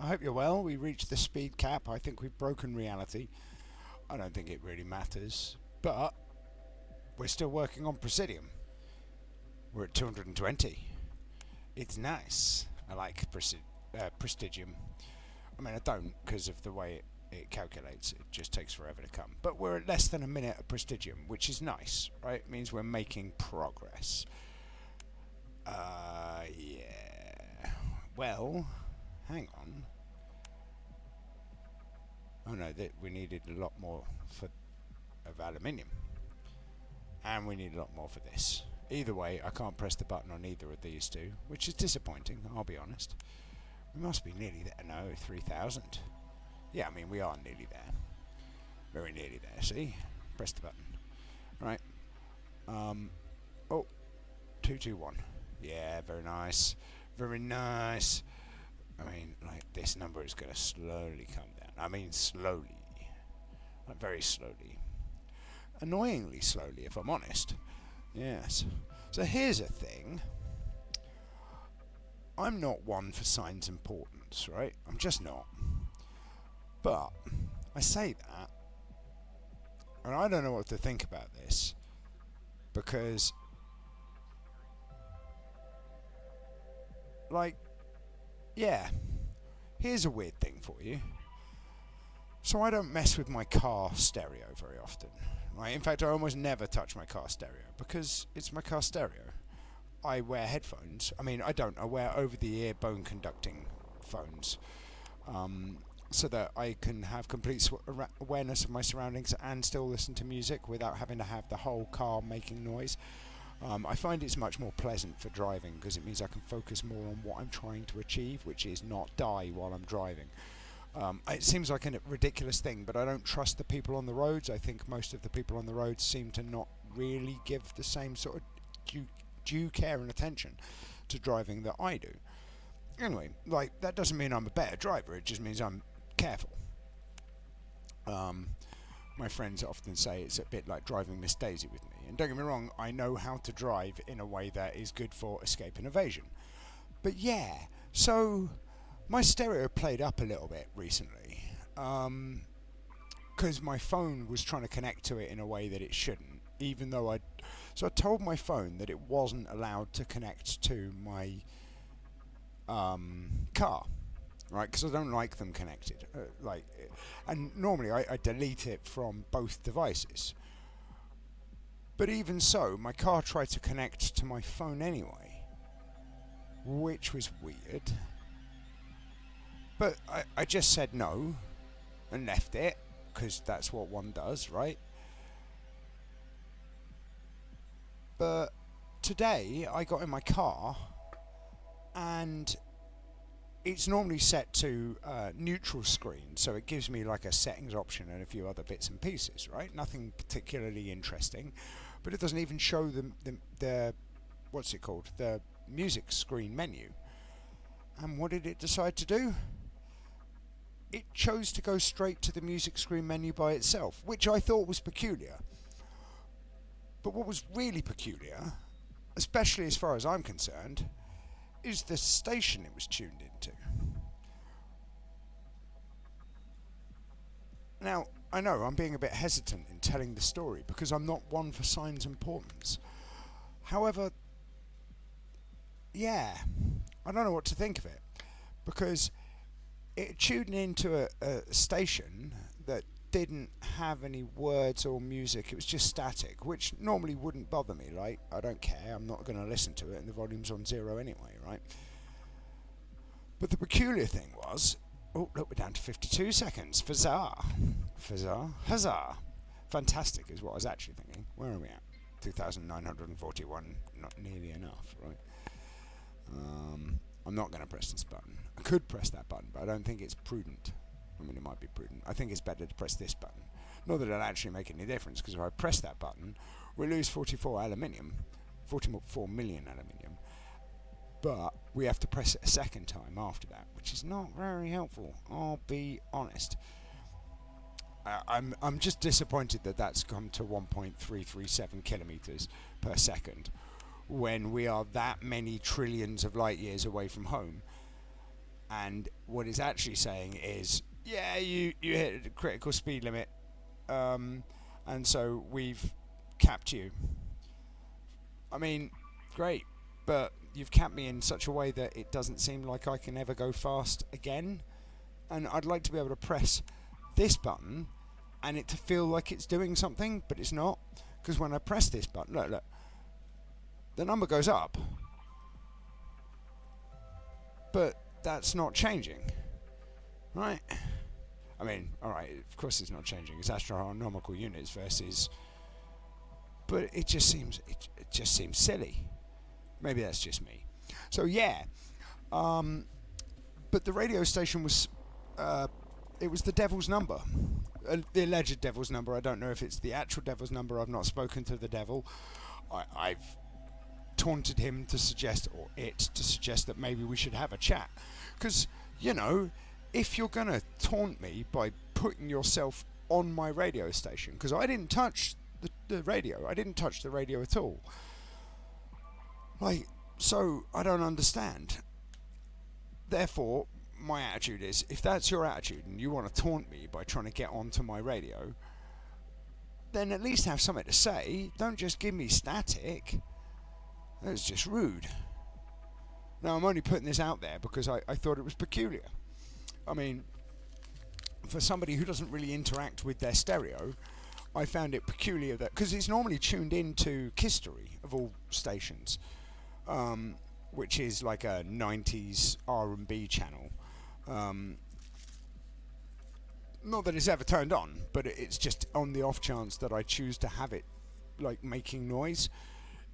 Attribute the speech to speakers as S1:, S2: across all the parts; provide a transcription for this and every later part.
S1: I hope you're well. We reached the speed cap. I think we've broken reality. I don't think it really matters. But we're still working on presidium. We're at 220. It's nice. I like prestigium. I mean, I don't because of the way it calculates. It just takes forever to come. But we're at less than a minute of prestigium, which is nice, right? It means we're making progress. Yeah. Well, hang on. Oh no, we needed a lot more of aluminium. And we need a lot more for this. Either way, I can't press the button on either of these two, which is disappointing, I'll be honest. We must be nearly there. No, 3,000. Yeah, I mean, we are nearly there. Very nearly there, see? Press the button. Right. Oh, 221. Yeah, very nice. Very nice. I mean, like, this number is going to slowly come down. I mean, slowly. Like, very slowly. Annoyingly slowly, if I'm honest. Yes. So here's a thing. I'm not one for signs importance, right? I'm just not. But I say that, and I don't know what to think about this, because, like, yeah, here's a weird thing for you. So I don't mess with my car stereo very often. Right? In fact, I almost never touch my car stereo because it's my car stereo. I wear headphones. I mean, I don't. I wear over-the-ear bone-conducting phones so that I can have complete awareness of my surroundings and still listen to music without having to have the whole car making noise. I find it's much more pleasant for driving because it means I can focus more on what I'm trying to achieve, which is not die while I'm driving. It seems like a ridiculous thing, but I don't trust the people on the roads. I think most of the people on the roads seem to not really give the same sort of due care and attention to driving that I do. Anyway, like, that doesn't mean I'm a better driver, it just means I'm careful. My friends often say it's a bit like driving Miss Daisy with me. And don't get me wrong, I know how to drive in a way that is good for escape and evasion. But yeah, so my stereo played up a little bit recently because my phone was trying to connect to it in a way that it shouldn't, even though So I told my phone that it wasn't allowed to connect to my car, right? Because I don't like them connected. And normally I delete it from both devices. But even so, my car tried to connect to my phone anyway, which was weird. But I just said no and left it, because that's what one does, right? But today I got in my car and it's normally set to neutral screen, so it gives me like a settings option and a few other bits and pieces, right? Nothing particularly interesting, but it doesn't even show the what's it called? The music screen menu. And what did it decide to do? It chose to go straight to the music screen menu by itself, which I thought was peculiar. But what was really peculiar, especially as far as I'm concerned, is the station it was tuned into. Now, I know I'm being a bit hesitant in telling the story because I'm not one for signs importance. However, yeah, I don't know what to think of it, because it tuned into a station that didn't have any words or music. It was just static, which normally wouldn't bother me. Like, I don't care, I'm not going to listen to it, and the volume's on 0 anyway, right? But the peculiar thing was, oh look, we're down to 52 seconds. Huzzah. Fantastic is what I was actually thinking. Where are we at? 2,941, not nearly enough, right? I'm not going to press this button. I could press that button, but I don't think it's prudent. I mean, it might be prudent. I think it's better to press this button. Not that it'll actually make any difference, because if I press that button, we lose 44 million aluminium. But we have to press it a second time after that, which is not very helpful, I'll be honest. I'm just disappointed that that's come to 1.337 kilometers per second when we are that many trillions of light years away from home. and what it's actually saying is, yeah, you hit the critical speed limit, and so we've capped you. I mean, great, but you've capped me in such a way that it doesn't seem like I can ever go fast again. And I'd like to be able to press this button and it to feel like it's doing something, but it's not. Because when I press this button, look, the number goes up, but that's not changing, right? I mean, alright, of course it's not changing. It's astronomical units versus, but it just seems silly. Maybe that's just me. So yeah, but the radio station was, it was the devil's number, the alleged devil's number. I don't know if it's the actual devil's number. I've not spoken to the devil. I've taunted him to suggest, or it to suggest, that maybe we should have a chat. Because, you know, if you're going to taunt me by putting yourself on my radio station, because I didn't touch the radio. I didn't touch the radio at all. Like, so I don't understand. Therefore, my attitude is, if that's your attitude and you want to taunt me by trying to get onto my radio, then at least have something to say. Don't just give me static. That's just rude. Now, I'm only putting this out there because I thought it was peculiar. I mean, for somebody who doesn't really interact with their stereo, I found it peculiar that, because it's normally tuned into History of all stations, which is like a 90s R&B channel. Not that it's ever turned on, but it's just on the off chance that I choose to have it like making noise.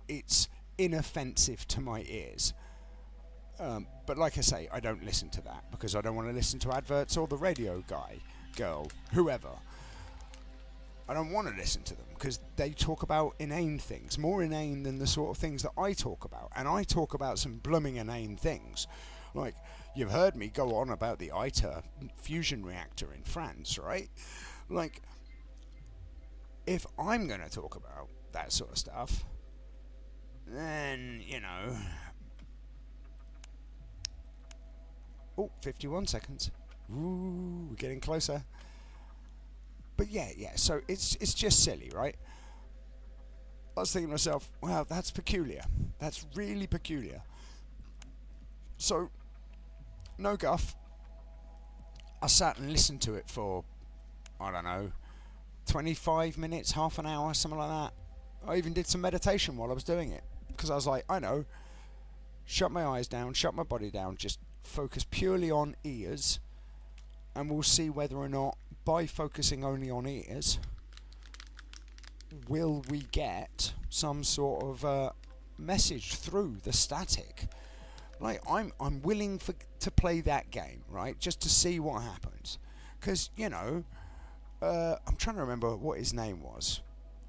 S1: It's inoffensive to my ears. But like I say, I don't listen to that because I don't want to listen to adverts or the radio guy, girl, whoever. I don't want to listen to them because they talk about inane things, more inane than the sort of things that I talk about. And I talk about some blooming inane things. Like, you've heard me go on about the ITER fusion reactor in France, right? Like, if I'm going to talk about that sort of stuff, then, you know... Oh, 51 seconds. Ooh, we're getting closer. But yeah, so it's just silly, right? I was thinking to myself, wow, that's peculiar. That's really peculiar. So, no guff. I sat and listened to it for, I don't know, 25 minutes, half an hour, something like that. I even did some meditation while I was doing it. Because I was like, I know, shut my eyes down, shut my body down, just focus purely on ears, and we'll see whether or not, by focusing only on ears, will we get some sort of message through the static. Like, I'm willing to play that game, right, just to see what happens. Because, you know, I'm trying to remember what his name was.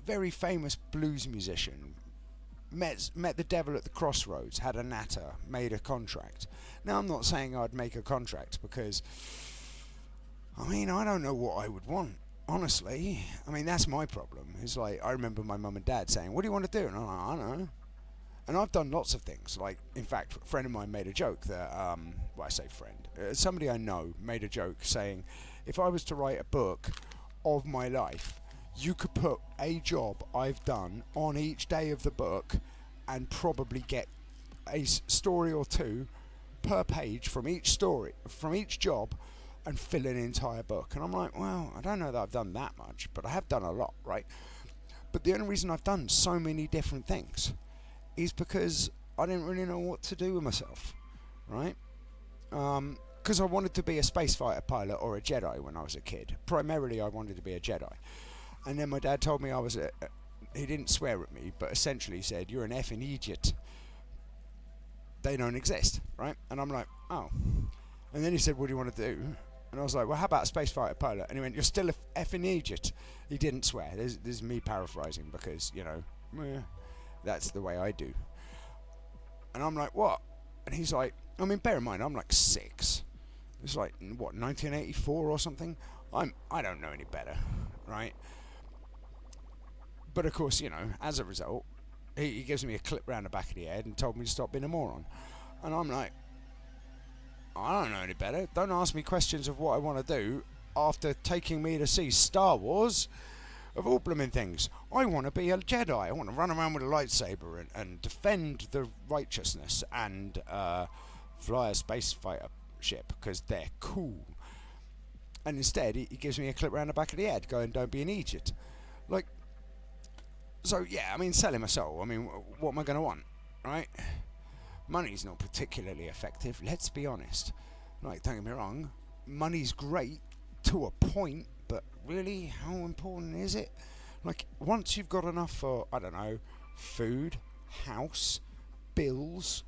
S1: Very famous blues musician. Met the devil at the crossroads, had a natter, made a contract. Now, I'm not saying I'd make a contract because, I mean, I don't know what I would want, honestly. I mean, that's my problem. It's like, I remember my mum and dad saying, what do you want to do? And I'm like, I don't know. And I've done lots of things. Like, in fact, a friend of mine made a joke that, well, I say friend, somebody I know made a joke saying, if I was to write a book of my life, you could put a job I've done on each day of the book and probably get a story or two per page from each story, from each job, and fill an entire book. And I'm like, well, I don't know that I've done that much, but I have done a lot, right? But the only reason I've done so many different things is because I didn't really know what to do with myself, right? Because I wanted to be a space fighter pilot or a Jedi when I was a kid. Primarily, I wanted to be a Jedi. And then my dad told me I was he didn't swear at me, but essentially said, you're an effing idiot. They don't exist, right? And I'm like, oh. And then he said, what do you want to do? And I was like, well, how about a space fighter pilot? And he went, you're still a effing idiot. He didn't swear. This is me paraphrasing because, you know, that's the way I do. And I'm like, what? And he's like, I mean, bear in mind, I'm like 6. It's like, what, 1984 or something? I don't know any better, right? But of course, you know, as a result, he gives me a clip round the back of the head and told me to stop being a moron. And I'm like, I don't know any better. Don't ask me questions of what I want to do after taking me to see Star Wars. Of all blooming things, I want to be a Jedi. I want to run around with a lightsaber and defend the righteousness and fly a space fighter ship because they're cool. And instead, he gives me a clip round the back of the head going, don't be an idiot. Like, so yeah, I mean, selling my soul. I mean, what am I going to want, right? Money's not particularly effective, let's be honest. Like, don't get me wrong, money's great to a point, but really, how important is it? Like, once you've got enough for, I don't know, food, house, bills,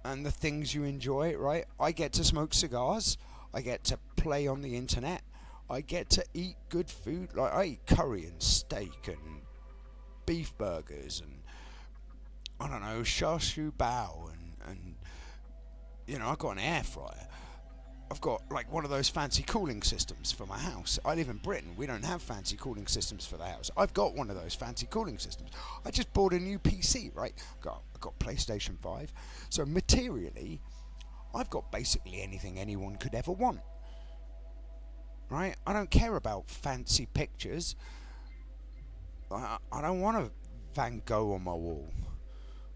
S1: and the things you enjoy, right? I get to smoke cigars, I get to play on the internet, I get to eat good food. Like, I eat curry and steak and beef burgers and, I don't know, char siu bao and you know, I've got an air fryer. I've got like one of those fancy cooling systems for my house. I live in Britain. We don't have fancy cooling systems for the house. I've got one of those fancy cooling systems. I just bought a new PC, right? I've got PlayStation 5. So materially, I've got basically anything anyone could ever want. Right? I don't care about fancy pictures. I don't want a Van Gogh on my wall.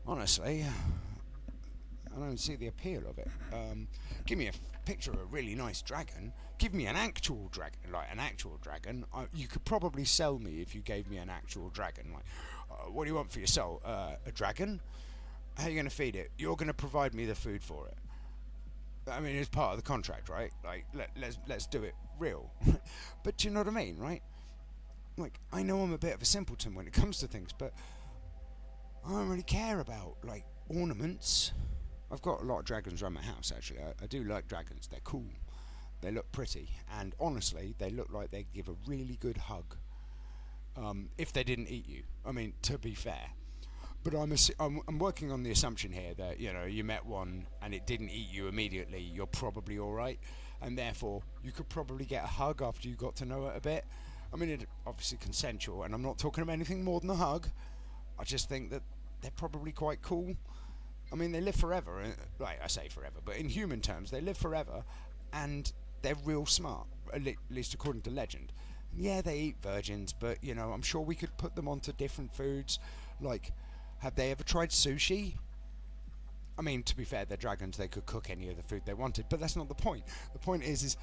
S1: Honestly, I don't see the appeal of it. Give me a picture of a really nice dragon. Give me an actual dragon, like an actual dragon. You could probably sell me if you gave me an actual dragon. Like, what do you want for your soul? A dragon? How are you going to feed it? You're going to provide me the food for it. I mean, it's part of the contract, right? Like, let's do it real. But do you know what I mean, right? Like, I know I'm a bit of a simpleton when it comes to things, but I don't really care about like ornaments. I've got a lot of dragons around my house, actually. I do like dragons. They're cool. They look pretty. And honestly, they look like they give a really good hug. If they didn't eat you. I mean, to be fair. But I'm working on the assumption here that, you know, you met one and it didn't eat you immediately. You're probably all right. And therefore, you could probably get a hug after you got to know it a bit. I mean, it's obviously consensual. And I'm not talking about anything more than a hug. I just think that they're probably quite cool. I mean, they live forever, like I say forever, but in human terms, they live forever, and they're real smart, at least according to legend. Yeah, they eat virgins, but, you know, I'm sure we could put them onto different foods. Like, have they ever tried sushi? I mean, to be fair, they're dragons, they could cook any of the food they wanted, but that's not the point. The point is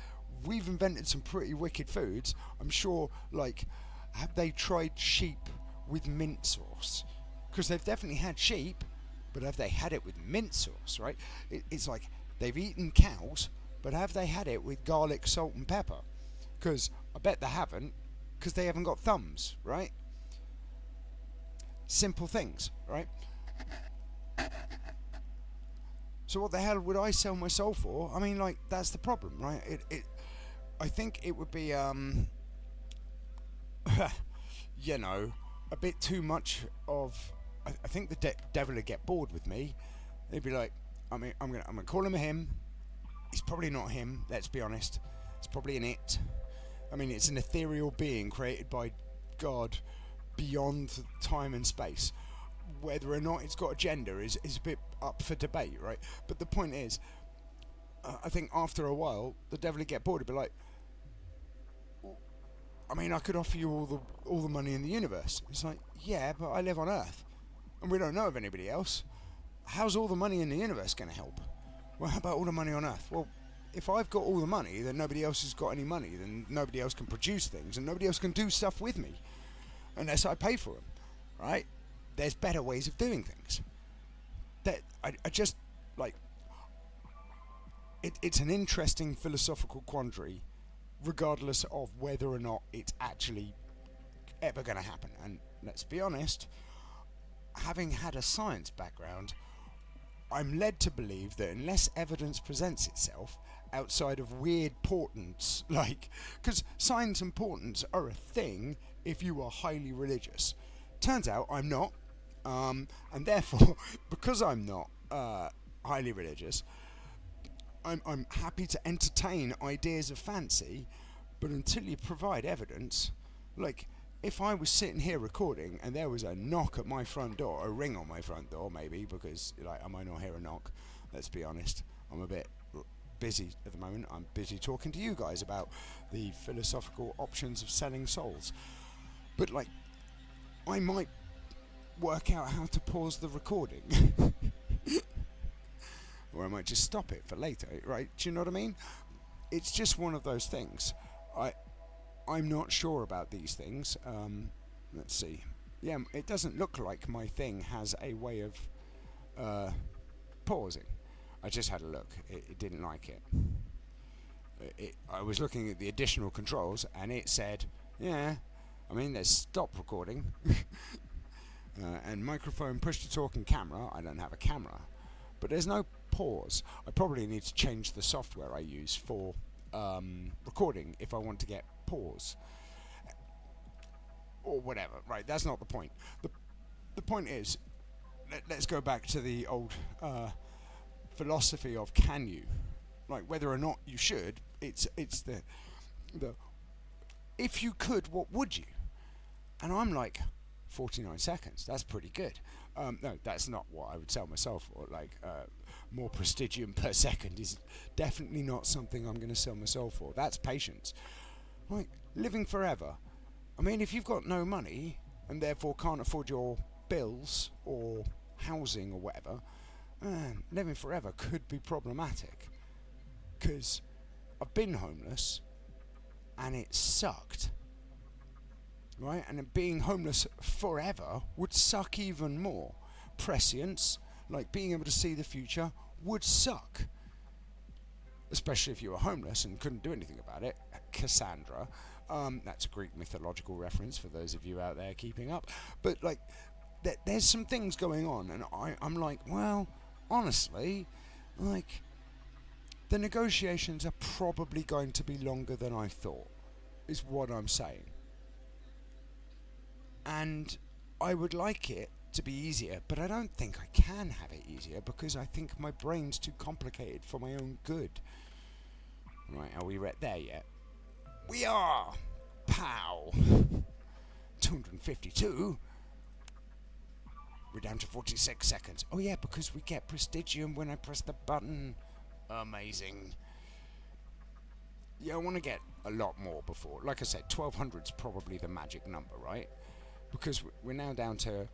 S1: we've invented some pretty wicked foods. I'm sure, like, have they tried sheep with mint sauce? Because they've definitely had sheep. But have they had it with mint sauce, right? It's like they've eaten cows, but have they had it with garlic, salt and pepper? Because I bet they haven't, because they haven't got thumbs, right? Simple things, right? So what the hell would I sell my soul for? I mean, like, that's the problem, right? I think it would be, you know, a bit too much of... I think the devil would get bored with me. They'd be like, I mean, I'm gonna call him a him. He's probably not him. Let's be honest. It's probably an it. I mean, it's an ethereal being created by God beyond time and space. Whether or not it's got a gender is a bit up for debate, right? But the point is, I think after a while, the devil would get bored. He'd be like, I mean, I could offer you all the money in the universe. It's like, yeah, but I live on Earth. And we don't know of anybody else. How's all the money in the universe going to help? Well, how about all the money on Earth? Well, if I've got all the money, then nobody else has got any money. Then nobody else can produce things, and nobody else can do stuff with me, unless I pay for them, right? There's better ways of doing things. That I just like. It's an interesting philosophical quandary, regardless of whether or not it's actually ever going to happen. And let's be honest. Having had a science background, I'm led to believe that unless evidence presents itself outside of weird portents, like, because signs and portents are a thing if you are highly religious. Turns out I'm not, and therefore, because I'm not highly religious, I'm happy to entertain ideas of fancy, but until you provide evidence, like, if I was sitting here recording and there was a knock at my front door, a ring on my front door maybe, because like I might not hear a knock, let's be honest. I'm a bit busy at the moment. I'm busy talking to you guys about the philosophical options of selling souls. But like, I might work out how to pause the recording. Or I might just stop it for later, right? Do you know what I mean? It's just one of those things. I'm not sure about these things. Let's see. Yeah, it doesn't look like my thing has a way of pausing. I just had a look. It didn't like it. I was looking at the additional controls, and it said, yeah, I mean, there's stop recording, and microphone, push to talk, and camera. I don't have a camera, but there's no pause. I probably need to change the software I use for recording if I want to get pause or whatever. Right, that's not the point. The point is, let's go back to the old philosophy of can you, like whether or not you should. It's the if you could, what would you? And I'm like, 49 seconds. That's pretty good. No, that's not what I would sell myself for. Like, more prestigium per second is definitely not something I'm going to sell myself for. That's patience. Like, living forever. I mean, if you've got no money and therefore can't afford your bills or housing or whatever, living forever could be problematic. Because I've been homeless and it sucked. Right? And being homeless forever would suck even more. Prescience, like being able to see the future, would suck. Especially if you were homeless and couldn't do anything about it. Cassandra. That's a Greek mythological reference for those of you out there keeping up. But like, there's some things going on, and I'm like, well, honestly, like, the negotiations are probably going to be longer than I thought, is what I'm saying. And I would like it to be easier, but I don't think I can have it easier because I think my brain's too complicated for my own good. Right, are we there yet? We are! Pow! 252. We're down to 46 seconds. Oh yeah, because we get prestigium when I press the button. Amazing. Yeah, I want to get a lot more before. Like I said, 1200 is probably the magic number, right? Because we're now down to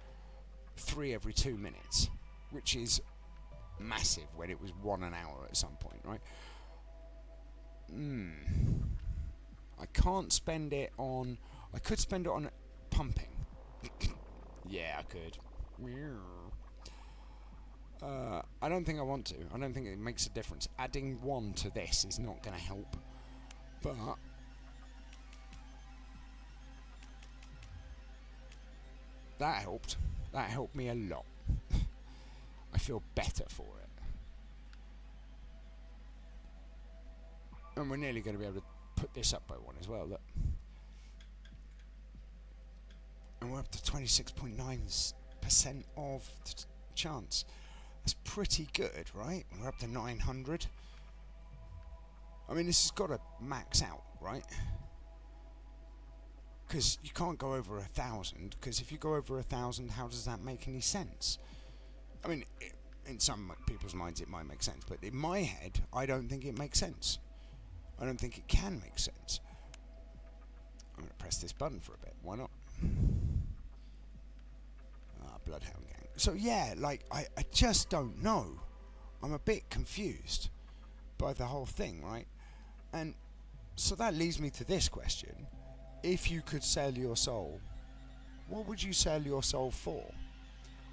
S1: 3 every 2 minutes, which is massive when it was 1 an hour at some point, right? I can't spend it on... I could spend it on pumping. Yeah, I could. I don't think I want to. I don't think it makes a difference. Adding 1 to this is not going to help. But... that helped. That helped me a lot. I feel better for it. And we're nearly going to be able to put this up by 1 as well, look. And we're up to 26.9% of chance. That's pretty good, right? We're up to 900. I mean, this has got to max out, right? Because you can't go over 1,000, because if you go over 1,000, how does that make any sense? I mean, in some people's minds it might make sense, but in my head, I don't think it makes sense. I don't think it can make sense. I'm going to press this button for a bit. Why not? Bloodhound Gang. So yeah, like, I just don't know. I'm a bit confused by the whole thing, right? And so that leads me to this question. If you could sell your soul, what would you sell your soul for?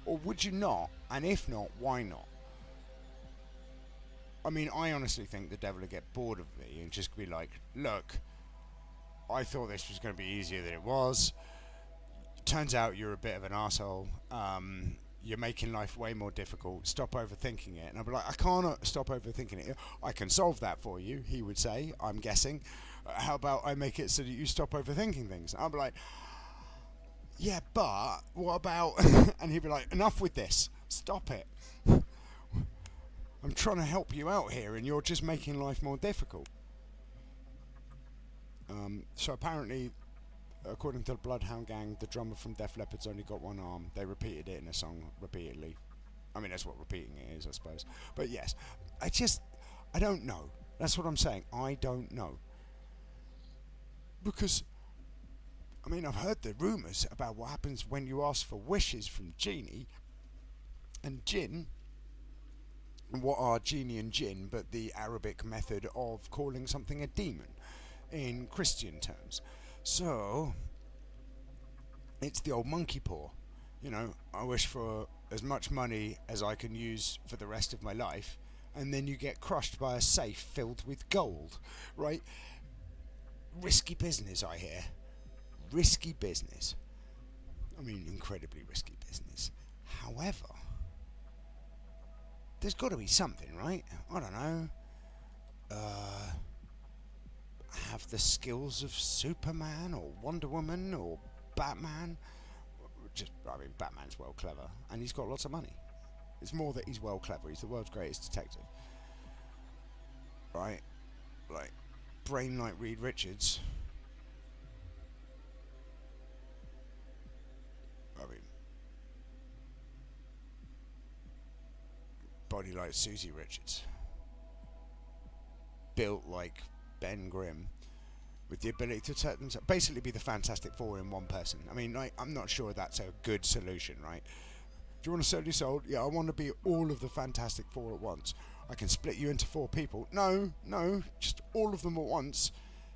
S1: Or would you not? And if not, why not? I mean, I honestly think the devil would get bored of me and just be like, look, I thought this was going to be easier than it was. Turns out you're a bit of an arsehole. You're making life way more difficult. Stop overthinking it. And I'd be like, I can't stop overthinking it. I can solve that for you, he would say, I'm guessing. How about I make it so that you stop overthinking things? And I'd be like, yeah, but what about... and he'd be like, enough with this. Stop it. I'm trying to help you out here and you're just making life more difficult. So apparently, according to the Bloodhound Gang, the drummer from Def Leppard's only got 1 arm. They repeated it in a song repeatedly. I mean, that's what repeating it is, I suppose. But yes, I don't know. That's what I'm saying. I don't know. Because, I mean, I've heard the rumours about what happens when you ask for wishes from genie and jinn. What are genie and jinn but the Arabic method of calling something a demon in Christian terms? So, it's the old monkey paw. I wish for as much money as I can use for the rest of my life, and then you get crushed by a safe filled with gold, right? Risky business, I hear. Risky business. I mean, incredibly risky business. However, there's got to be something, right? I don't know. Have the skills of Superman or Wonder Woman or Batman. Batman's well clever, and he's got lots of money. It's more that he's well clever. He's the world's greatest detective, right? Like, brain like Reed Richards. I mean, body like Susie Richards. Built like Ben Grimm. With the ability to basically be the Fantastic Four in one person. I mean, I'm not sure that's a good solution, right? Do you want to sell your soul? Yeah, I want to be all of the Fantastic Four at once. I can split you into 4 people. No, just all of them at once.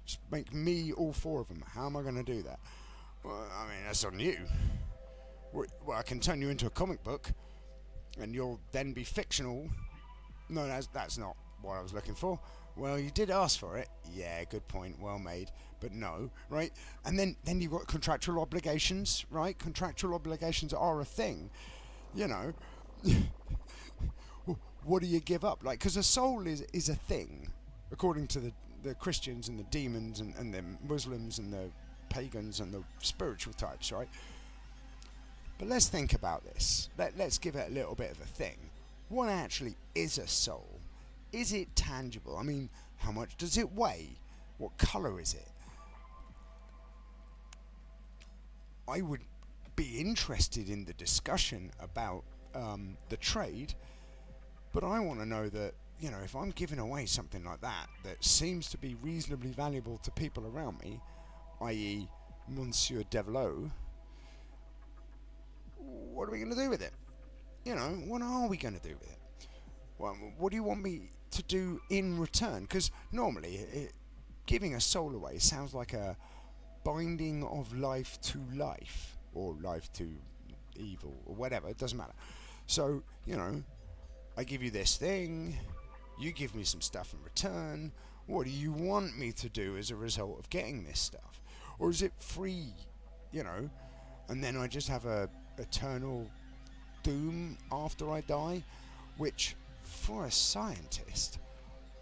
S1: Just make me all 4 of them. How am I going to do that? Well, I mean, that's on you. Well, I can turn you into a comic book, and you'll then be fictional. No, that's not what I was looking for. Well, you did ask for it. Yeah, good point. Well made. But no, right? And then you've got contractual obligations, right? Contractual obligations are a thing. What do you give up? Like, because a soul is a thing, according to the Christians and the demons and the Muslims and the pagans and the spiritual types, right? But let's think about this. Let's give it a little bit of a thing. What actually is a soul? Is it tangible? I mean, how much does it weigh? What colour is it? I would be interested in the discussion about the trade, but I want to know that, if I'm giving away something like that seems to be reasonably valuable to people around me, i.e. Monsieur Develot, what are we going to do with it? What are we going to do with it? What do you want me to do in return? Because normally, giving a soul away sounds like a binding of life to life, or life to evil, or whatever. It doesn't matter. So, I give you this thing, you give me some stuff in return. What do you want me to do as a result of getting this stuff? Or is it free, and then I just have a eternal doom after I die, which, for a scientist,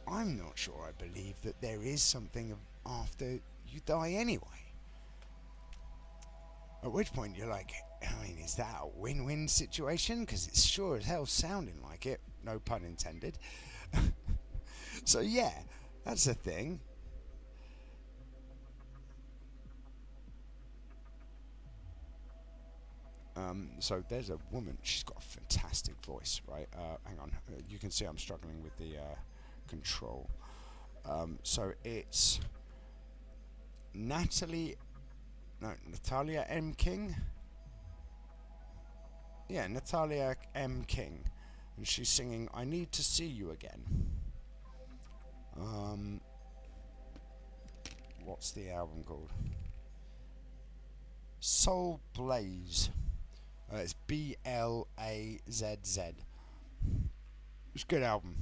S1: I'm not sure I believe that there is something after you die anyway. At which point you're like, is that a win-win situation? Because it's sure as hell sounding like it. No pun intended. So yeah, that's a thing. So there's a woman, she's got a fantastic voice, right? Hang on, you can see I'm struggling with the control. So it's Natalia M. King? Yeah, Natalia M. King. And she's singing I Need to See You Again. What's the album called? Soul Blaze. It's Blazz. It's a good album.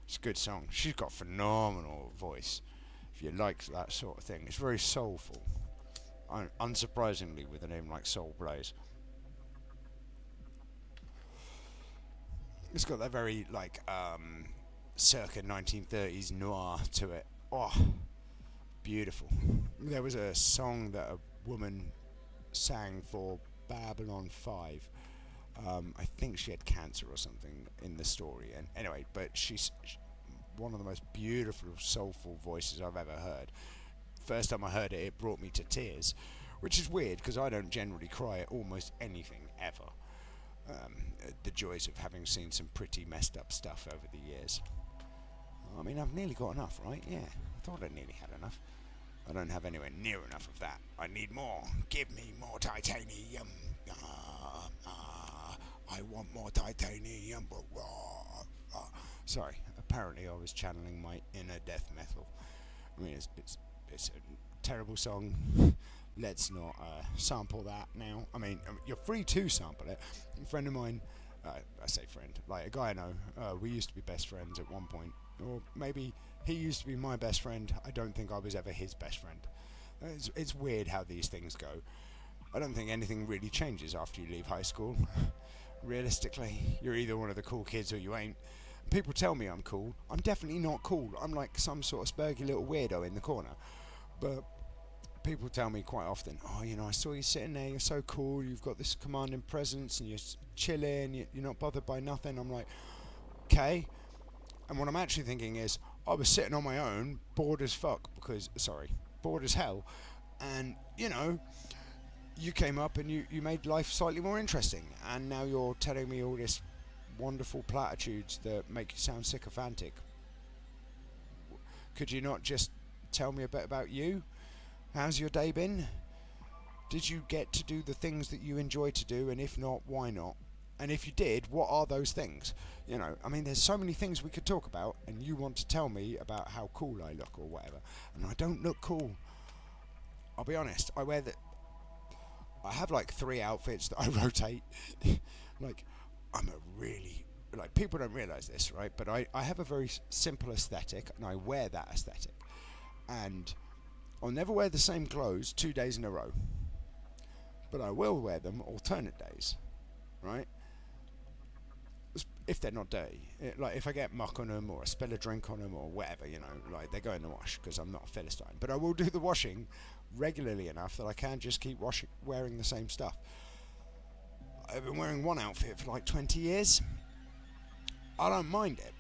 S1: It's a good song. She's got a phenomenal voice. If you like that sort of thing, it's very soulful. Unsurprisingly, with a name like Soul Blaze. It's got that very circa 1930s noir to it. Oh, beautiful. There was a song that a woman sang for Babylon 5. I think she had cancer or something in the story. And anyway, but she's one of the most beautiful, soulful voices I've ever heard. First time I heard it, it brought me to tears, which is weird because I don't generally cry at almost anything ever. The joys of having seen some pretty messed up stuff over the years. I mean, I've nearly got enough, right? Yeah, I thought I nearly had enough. I don't have anywhere near enough of that. I need more. Give me more titanium. I want more titanium. Sorry, apparently I was channeling my inner death metal. I mean, it's a terrible song. Let's not sample that now. I mean, you're free to sample it. A friend of mine, I say friend, like a guy I know, we used to be best friends at one point. Or maybe he used to be my best friend. I don't think I was ever his best friend. It's weird how these things go. I don't think anything really changes after you leave high school. Realistically, you're either one of the cool kids or you ain't. People tell me I'm cool. I'm definitely not cool. I'm like some sort of spurgy little weirdo in the corner. But people tell me quite often, oh, you know, I saw you sitting there, you're so cool, you've got this commanding presence and you're chilling, you're not bothered by nothing. I'm like, okay. And what I'm actually thinking is, I was sitting on my own, bored as bored as hell. And, you know, you came up and you made life slightly more interesting. And now you're telling me all this wonderful platitudes that make you sound sycophantic. Could you not just tell me a bit about you? How's your day been? Did you get to do the things that you enjoy to do? And if not, why not? And if you did, what are those things? You know, I mean, there's so many things we could talk about, and you want to tell me about how cool I look or whatever. And I don't look cool. I'll be honest, I have like 3 outfits that I rotate. Like, I'm a really, like, people don't realise this, right? But I have a very simple aesthetic, and I wear that aesthetic. And I'll never wear the same clothes 2 days in a row. But I will wear them alternate days, right? If they're not dirty. Like, if I get muck on them or I spill a drink on them or whatever, you know, like, they go in the wash because I'm not a Philistine. But I will do the washing regularly enough that I can just keep wearing the same stuff. I've been wearing one outfit for like 20 years. I don't mind it,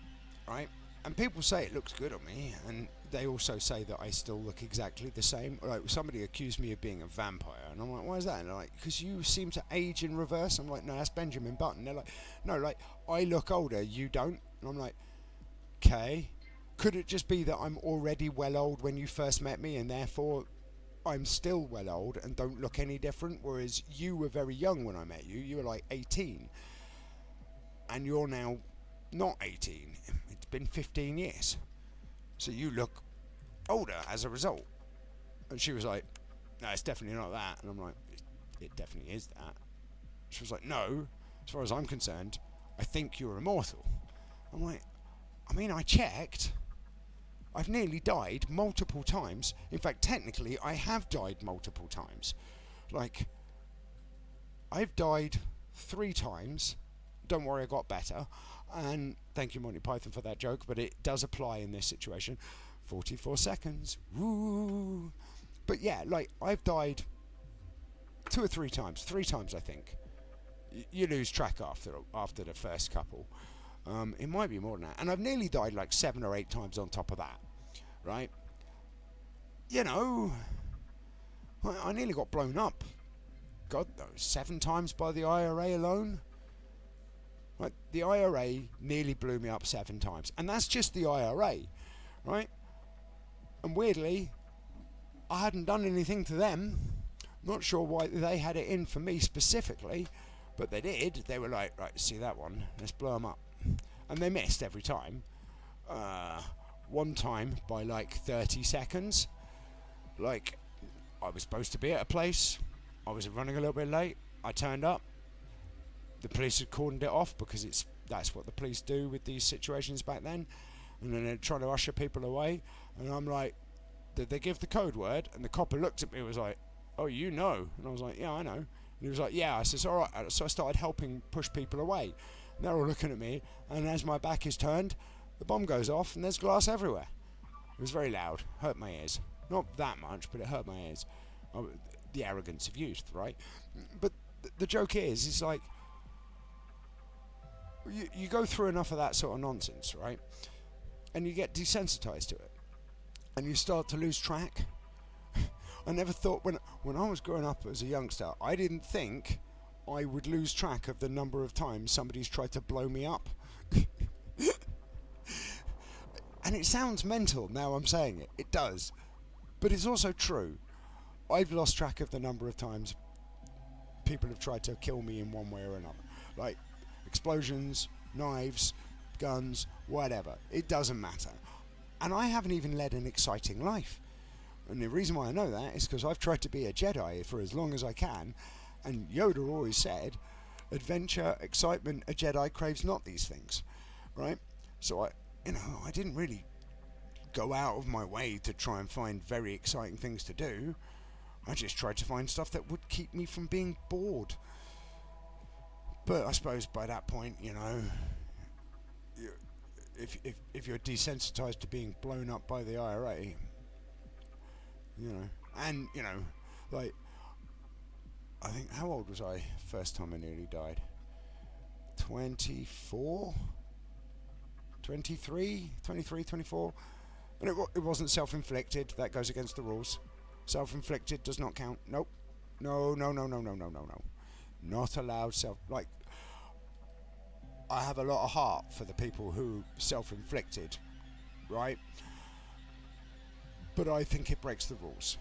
S1: right? And people say it looks good on me, and they also say that I still look exactly the same. Like, somebody accused me of being a vampire, and I'm like, why is that? And they're like, because you seem to age in reverse. I'm like, no, that's Benjamin Button. They're like, no, like, I look older, you don't. And I'm like, okay. Could it just be that I'm already well old when you first met me, and therefore I'm still well old and don't look any different, whereas you were very young when I met you. You were like 18, and you're now not 18. It's been 15 years. So you look older as a result. And she was like, no, it's definitely not that. And I'm like, it definitely is that. She was like, no, as far as I'm concerned, I think you're immortal. I'm like, I mean, I checked. I've nearly died multiple times. In fact, technically, I have died multiple times. Like, I've died 3 times. Don't worry, I got better. And thank you, Monty Python, for that joke, but it does apply in this situation. 44 seconds. Woo! But yeah, like, I've died 2 or 3 times. 3 times, I think. You lose track after the first couple. It might be more than that. And I've nearly died like 7 or 8 times on top of that. Right? You know, I nearly got blown up. God knows, 7 times by the IRA alone. Right? The IRA nearly blew me up 7 times. And that's just the IRA. Right? And weirdly, I hadn't done anything to them. Not sure why they had it in for me specifically, but they did. They were like, right, see that one? Let's blow them up. And they missed every time. One time by like 30 seconds. Like, I was supposed to be at a place. I was running a little bit late. I turned up. The police had cordoned it off because that's what the police do with these situations back then. And then they're trying to usher people away. And I'm like, did they give the code word? And the copper looked at me and was like, oh, you know. And I was like, yeah, I know. And he was like, yeah. I said, all right. So I started helping push people away. And they're all looking at me. And as my back is turned, the bomb goes off and there's glass everywhere. It was very loud. Hurt my ears. Not that much, but it hurt my ears. The arrogance of youth, right? But the joke is, it's like, you go through enough of that sort of nonsense, right? And you get desensitized to it. And you start to lose track. I never thought, when I was growing up as a youngster, I didn't think I would lose track of the number of times somebody's tried to blow me up. And it sounds mental now I'm saying it. It does. But it's also true. I've lost track of the number of times people have tried to kill me in one way or another. Like explosions, knives, guns, whatever. It doesn't matter. And I haven't even led an exciting life. And the reason why I know that is because I've tried to be a Jedi for as long as I can. And Yoda always said, adventure, excitement, a Jedi craves not these things. Right? So I didn't really go out of my way to try and find very exciting things to do. I just tried to find stuff that would keep me from being bored. But I suppose by that point, if you're desensitized to being blown up by the IRA, and like, I think, how old was I first time I nearly died? 24? 23, 24. And it wasn't self-inflicted. That goes against the rules. Self-inflicted does not count. Nope. No. Not allowed like, I have a lot of heart for the people who self-inflicted, right? But I think it breaks the rules.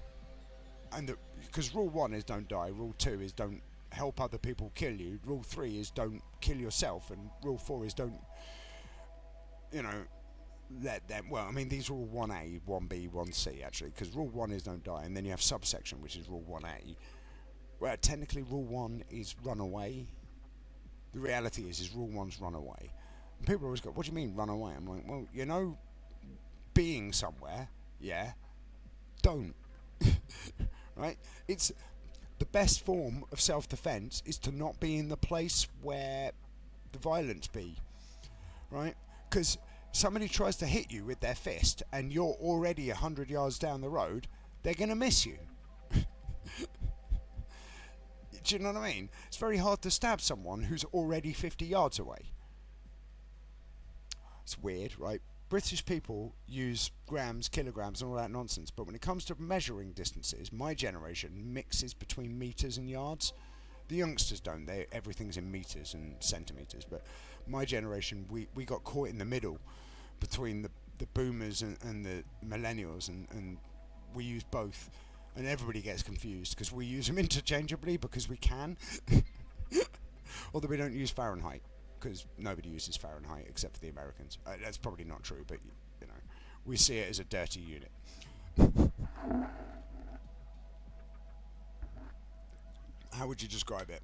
S1: And because rule 1 is don't die, rule 2 is don't help other people kill you, rule 3 is don't kill yourself, and rule 4 is don't, let them, well, I mean, these are all 1A, 1B, 1C, actually, because rule 1 is don't die, and then you have subsection, which is rule 1A, where technically rule 1 is run away. The reality is rule 1's run away. And people always go, what do you mean run away? I'm like, well, being somewhere, yeah, don't. Right? It's the best form of self-defense is to not be in the place where the violence be, right? Because somebody tries to hit you with their fist and you're already 100 yards down the road, they're going to miss you. Do you know what I mean? It's very hard to stab someone who's already 50 yards away. It's weird, right? British people use grams, kilograms and all that nonsense, but when it comes to measuring distances, my generation mixes between meters and yards. The youngsters don't. Everything's in meters and centimeters, but my generation, we got caught in the middle between the boomers and the millennials, and we use both. And everybody gets confused because we use them interchangeably because we can. Although we don't use Fahrenheit because nobody uses Fahrenheit except for the Americans. That's probably not true, but we see it as a dirty unit. How would you describe it?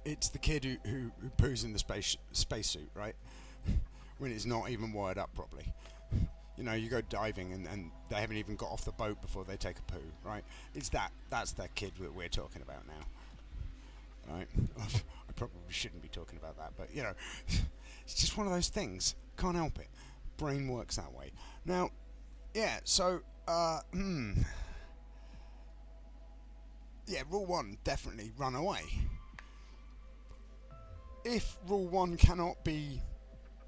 S1: It's the kid who poos in the spacesuit, right? When it's not even wired up properly. You go diving and they haven't even got off the boat before they take a poo, right? That's that kid that we're talking about now, right? I probably shouldn't be talking about that, but it's just one of those things. Can't help it. Brain works that way. Now, yeah. So, yeah. Rule 1, definitely run away. If rule 1 cannot be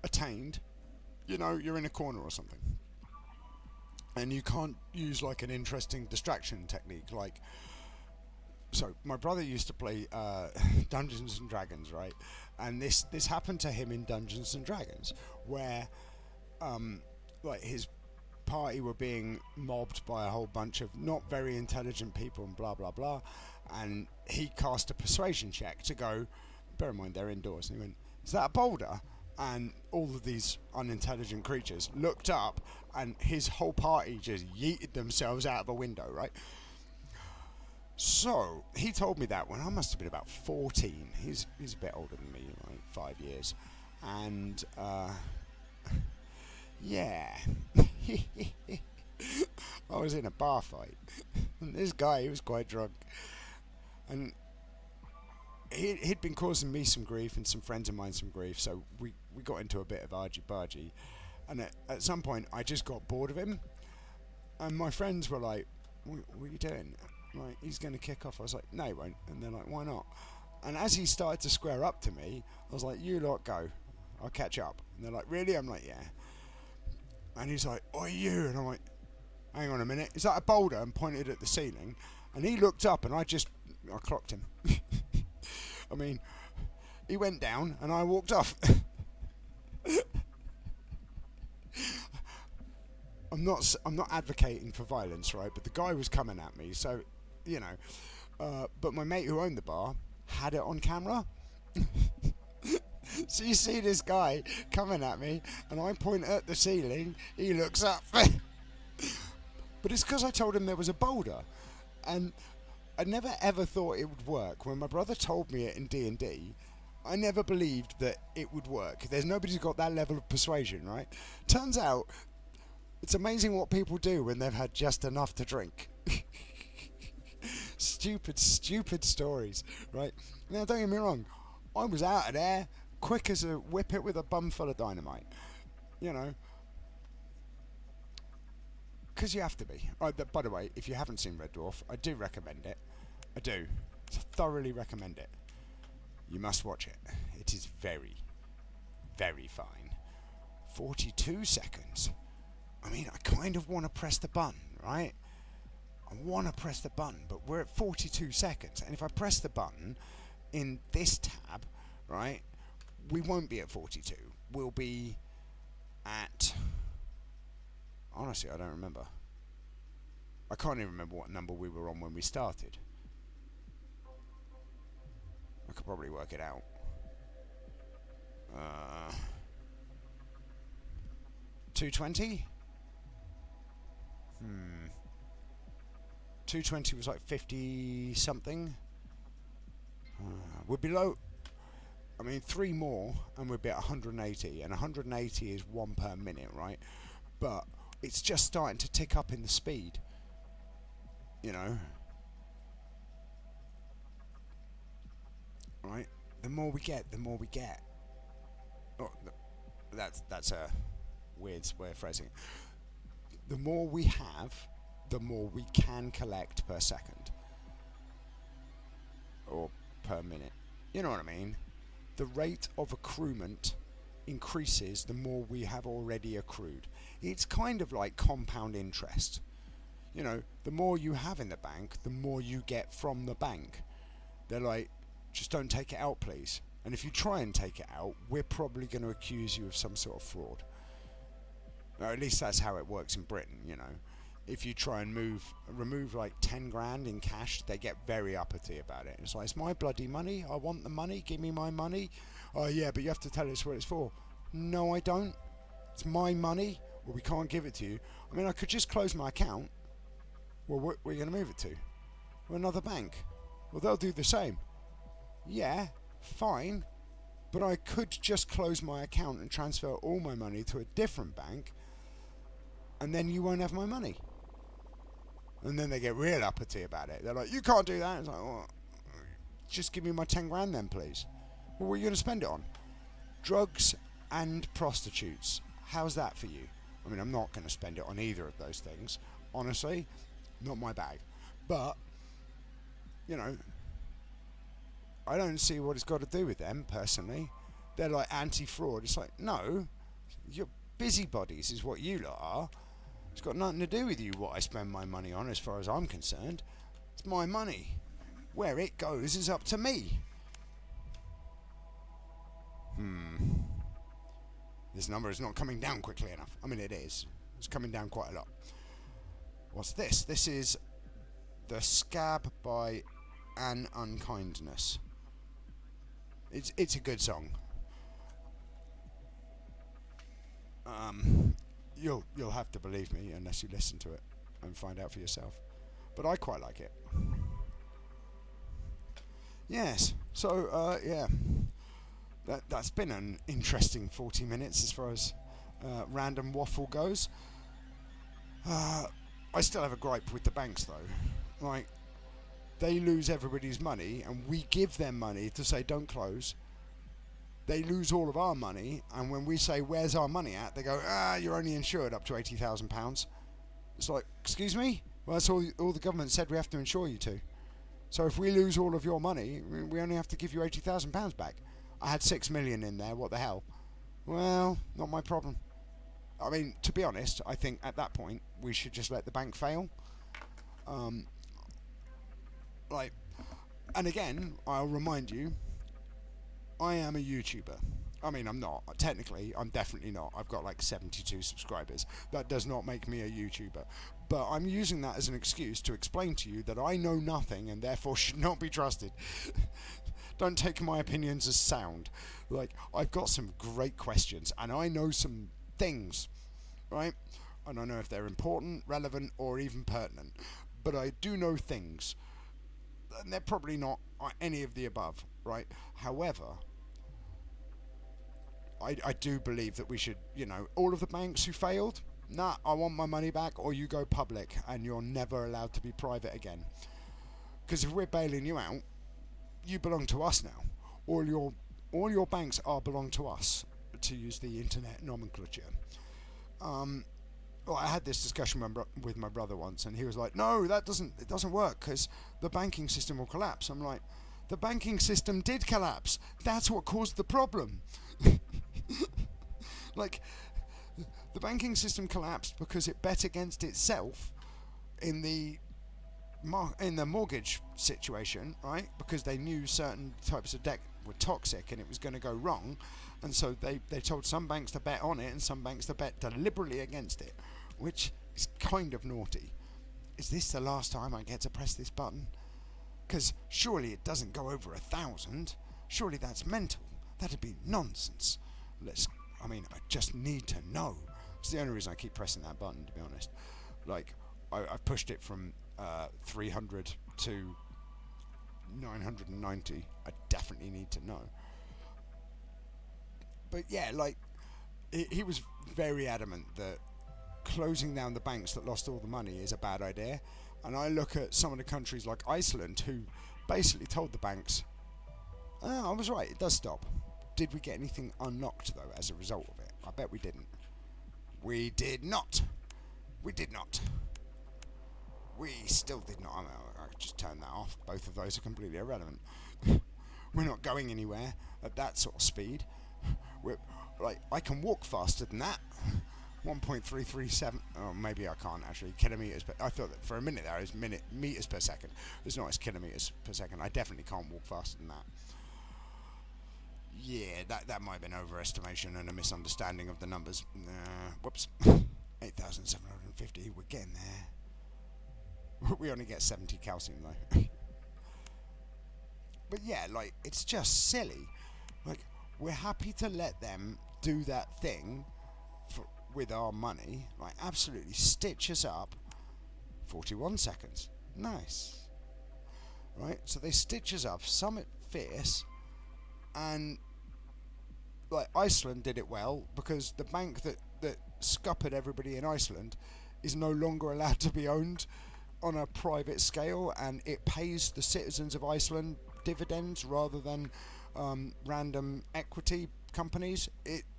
S1: attained, you're in a corner or something. And you can't use like an interesting distraction technique. So my brother used to play Dungeons and Dragons, right? And this happened to him in Dungeons and Dragons, where like his party were being mobbed by a whole bunch of not very intelligent people and blah blah blah, and he cast a persuasion check to go. Bear in mind they're indoors, and he went, "Is that a boulder?" And all of these unintelligent creatures looked up, and his whole party just yeeted themselves out of a window, right? So he told me that when I must have been about 14. He's a bit older than me, like 5 years, and yeah, I was in a bar fight, and this guy, he was quite drunk, and he'd been causing me some grief and some friends of mine some grief, so we got into a bit of argy-bargy, and at some point I just got bored of him, and my friends were like, what are you doing? Like, he's going to kick off. I was like, no he won't. And they're like, why not? And as he started to square up to me, I was like, you lot go, I'll catch up. And they're like, really? I'm like, yeah. And he's like, oh, you? And I'm like, hang on a minute, is that a boulder? And pointed at the ceiling, and he looked up, and I clocked him. I mean, he went down and I walked off. I'm not advocating for violence, right? But the guy was coming at me, so you know. But my mate who owned the bar had it on camera. So you see this guy coming at me, and I point at the ceiling. He looks up, but it's because I told him there was a boulder, and I never ever thought it would work. When my brother told me it in D&D, I never believed that it would work. There's nobody who's got that level of persuasion, right? Turns out, it's amazing what people do when they've had just enough to drink. Stupid stories, right? Now, don't get me wrong. I was out of there quick as a whippet with a bum full of dynamite. You know. Because you have to be. By the way, if you haven't seen Red Dwarf, I do recommend it. I do. Thoroughly recommend it. You must watch it. It is very, very fine. 42 seconds. I mean, I kind of want to press the button, right? I want to press the button, but we're at 42 seconds. And if I press the button in this tab, right, we won't be at 42. We'll be at... Honestly, I don't remember. I can't even remember what number we were on when we started. I could probably work it out. 220? 220 was like 50 something. We're below. I mean, 3 more and we'll be at 180. And 180 is 1 per minute, right? But it's just starting to tick up in the speed. You know? Right? The more we get, the more we get. Oh, that's a weird way of phrasing it. The more we have, the more we can collect per second. Or per minute. You know what I mean? The rate of accruement increases the more we have already accrued. It's kind of like compound interest. You know, the more you have in the bank, the more you get from the bank. They're like, just don't take it out, please. And if you try and take it out, we're probably going to accuse you of some sort of fraud. Or at least that's how it works in Britain, you know. If you try and remove like 10 grand in cash, they get very uppity about it. It's like, it's my bloody money. I want the money. Give me my money. Oh yeah, but you have to tell us what it's for. No, I don't. It's my money. Well, we can't give it to you. I mean, I could just close my account. Well, where are you going to move it to? Well, another bank. Well, they'll do the same. Yeah, fine. But I could just close my account and transfer all my money to a different bank, and then you won't have my money. And then they get real uppity about it. They're like, you can't do that. It's like, well, just give me my 10 grand then, please. Well, what are you going to spend it on? Drugs and prostitutes. How's that for you? I mean, I'm not going to spend it on either of those things. Honestly, not my bag. But, you know, I don't see what it's got to do with them, personally. They're like anti-fraud. It's like, no, you're busybodies is what you lot are. It's got nothing to do with you what I spend my money on as far as I'm concerned. It's my money. Where it goes is up to me. This number is not coming down quickly enough. I mean, it is. It's coming down quite a lot. What's this? This is The Scab by An Unkindness. It's a good song. You'll have to believe me unless you listen to it and find out for yourself. But I quite like it. Yes. So yeah, that's been an interesting 40 minutes as far as random waffle goes. I still have a gripe with the banks though. Like, they lose everybody's money and we give them money to say don't close. They lose all of our money, and when we say where's our money at, they go, you're only insured up to £80,000. It's like, excuse me? Well, that's all the government said we have to insure you to. So if we lose all of your money, we only have to give you £80,000 back. I had 6 million in there, what the hell? Well, not my problem. I mean, to be honest, I think at that point we should just let the bank fail. And again, I'll remind you, I am a YouTuber, I mean, I'm not. Technically, I'm definitely not. I've got like 72 subscribers. That does not make me a YouTuber. But I'm using that as an excuse to explain to you that I know nothing and therefore should not be trusted. Don't take my opinions as sound. Like, I've got some great questions and I know some things, right? I don't know if they're important, relevant, or even pertinent. But I do know things. And they're probably not any of the above, right? However, I do believe that we should, all of the banks who failed, nah, I want my money back, or you go public and you're never allowed to be private again. Because if we're bailing you out, you belong to us now. All your banks are belong to us, to use the internet nomenclature. Well, I had this discussion with my brother once, and he was like, "No, it doesn't work because the banking system will collapse." I'm like, "The banking system did collapse. That's what caused the problem." Like, the banking system collapsed because it bet against itself in the mortgage situation, right? Because they knew certain types of debt were toxic and it was going to go wrong, and so they told some banks to bet on it and some banks to bet deliberately against it, which is kind of naughty. Is this the last time I get to press this button? Because surely it doesn't go over 1,000. Surely that's mental. That'd be nonsense. I just need to know. It's the only reason I keep pressing that button, to be honest. Like, I've pushed it from 300 to 990. I definitely need to know. But yeah, like, he was very adamant that closing down the banks that lost all the money is a bad idea. And I look at some of the countries like Iceland who basically told the banks, I was right, it does stop. Did we get anything unlocked, though, as a result of it? I bet we didn't. We did not. We did not. We still did not. I just turned that off. Both of those are completely irrelevant. We're not going anywhere at that sort of speed. I can walk faster than that. 1.337. Oh, maybe I can't actually. Kilometers. But I thought that for a minute there it was meters per second. It's not as kilometers per second. I definitely can't walk faster than that. Yeah, that might have been overestimation and a misunderstanding of the numbers. Whoops. 8,750. We're getting there. We only get 70 calcium though. But yeah, like, it's just silly. Like, we're happy to let them do that thing with our money. Like, absolutely stitch us up. 41 seconds. Nice. Right? So they stitch us up, summit fierce, and like, Iceland did it well because the bank that scuppered everybody in Iceland is no longer allowed to be owned on a private scale, and it pays the citizens of Iceland dividends rather than random equity companies.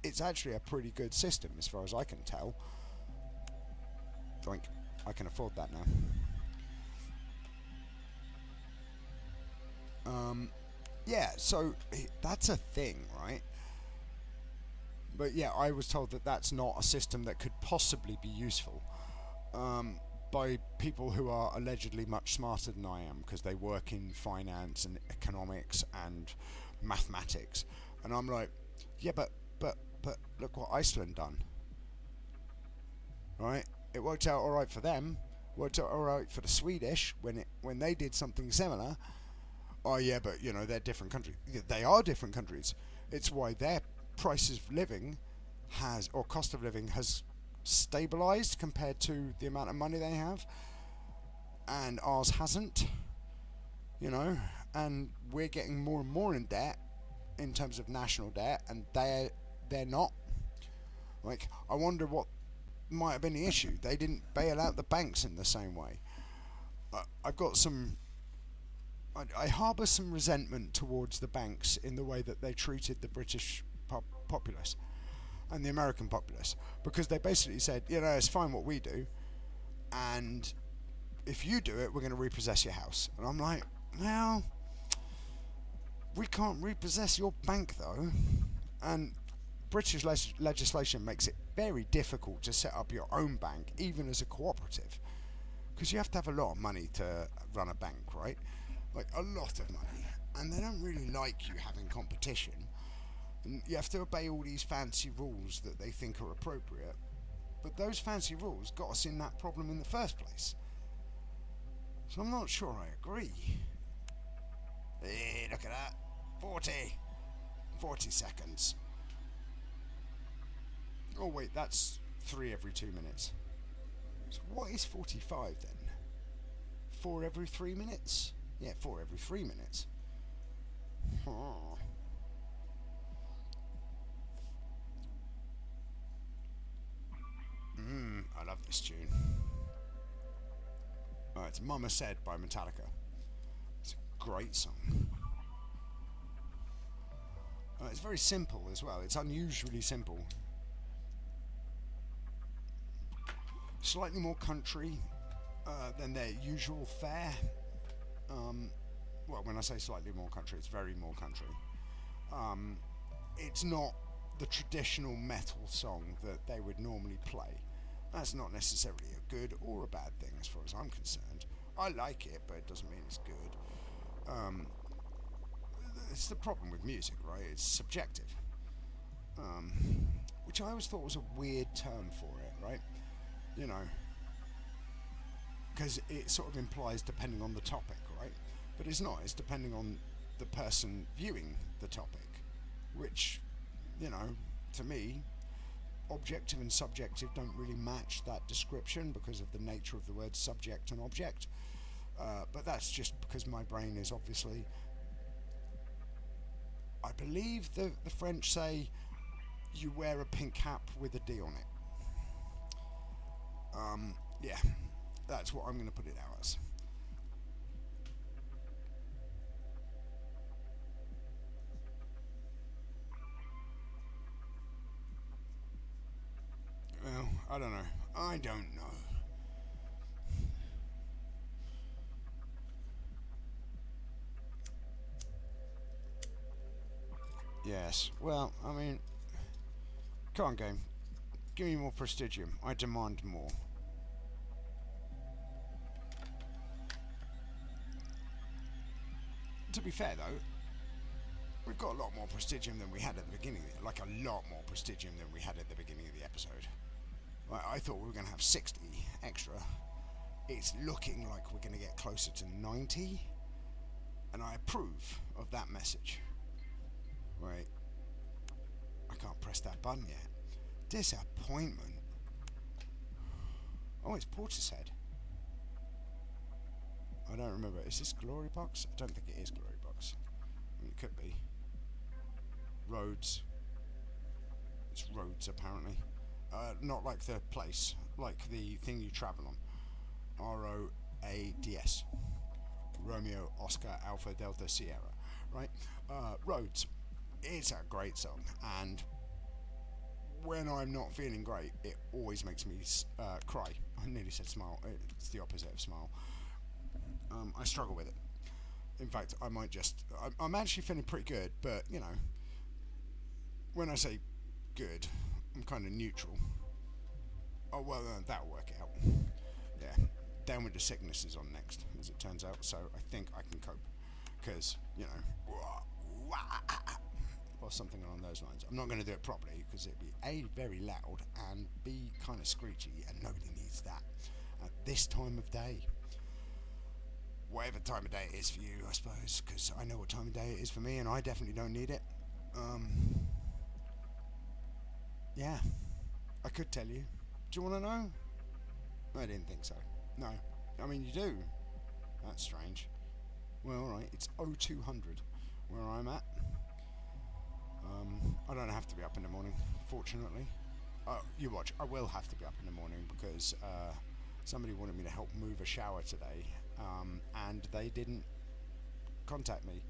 S1: It's actually a pretty good system as far as I can tell. Like, I can afford that now. Yeah, so that's a thing, right? But yeah, I was told that that's not a system that could possibly be useful by people who are allegedly much smarter than I am, because they work in finance and economics and mathematics. And I'm like, yeah, but look what Iceland done. Right? It worked out alright for them, worked out alright for the Swedish when they did something similar. Oh yeah, but they're different countries. They are different countries. It's why their prices of living cost of living has stabilised compared to the amount of money they have, and ours hasn't. And we're getting more and more in debt in terms of national debt, and they're not. Like, I wonder what might have been the issue. They didn't bail out the banks in the same way. I've got some. I harbour some resentment towards the banks in the way that they treated the British populace and the American populace, because they basically said, it's fine what we do, and if you do it, we're going to repossess your house. And I'm like, well, we can't repossess your bank though. And British legislation makes it very difficult to set up your own bank, even as a cooperative, because you have to have a lot of money to run a bank, right? Like, a lot of money, and they don't really like you having competition. And you have to obey all these fancy rules that they think are appropriate. But those fancy rules got us in that problem in the first place. So I'm not sure I agree. Hey, look at that. 40 seconds. Oh wait, that's 3 every 2 minutes. So what is 45 then? 4 every 3 minutes? Yeah, 4 every 3 minutes. Huh. I love this tune. Oh, it's Mama Said by Metallica. It's a great song. It's very simple as well. It's unusually simple. Slightly more country than their usual fare. Well, when I say slightly more country, it's very more country. It's not the traditional metal song that they would normally play. That's not necessarily a good or a bad thing as far as I'm concerned. I like it, but it doesn't mean it's good. It's the problem with music, right? It's subjective. Which I always thought was a weird term for it, right? You know, because it sort of implies depending on the topic, right? But it's not. It's depending on the person viewing the topic, which, you know, to me, objective and subjective don't really match that description because of the nature of the words subject and object. But that's just because my brain is obviously... I believe the French say you wear a pink cap with a D on it. Yeah, that's what I'm going to put it out as. Well, I don't know. Yes, well, I mean, come on, game. Give me more prestigium. I demand more. To be fair, though, we've got a lot more prestigium than we had at the beginning. Like a lot more prestigium than we had at the beginning of the episode. I thought we were going to have 60 extra. It's looking like we're going to get closer to 90. And I approve of that message. Right. I can't press that button yet. Disappointment. Oh, it's Portishead. I don't remember. Is this Glory Box? I don't think it is Glory Box. I mean, it could be. Roads. It's Roads, apparently. Not like the place, like the thing you travel on. ROADS. Romeo, Oscar, Alpha, Delta, Sierra. Right? Roads. It's a great song, and when I'm not feeling great, it always makes me cry. I nearly said smile. It's the opposite of smile. I struggle with it. In fact, I might just... I'm actually feeling pretty good, but, you know, when I say good, I'm kind of neutral. Oh, well, that'll work out. Yeah, Down with the Sickness is on next, as it turns out, so I think I can cope. Because, you know... or something along those lines. I'm not going to do it properly because it'd be A, very loud, and B, kind of screechy, and nobody needs that at this time of day. Whatever time of day it is for you, I suppose, because I know what time of day it is for me, and I definitely don't need it. Yeah, I could tell you. Do you want to know? I didn't think so. No. I mean, you do. That's strange. Well, alright, it's 0200 where I'm at. I don't have to be up in the morning, fortunately. You watch, I will have to be up in the morning because somebody wanted me to help move a shower today, and they didn't contact me,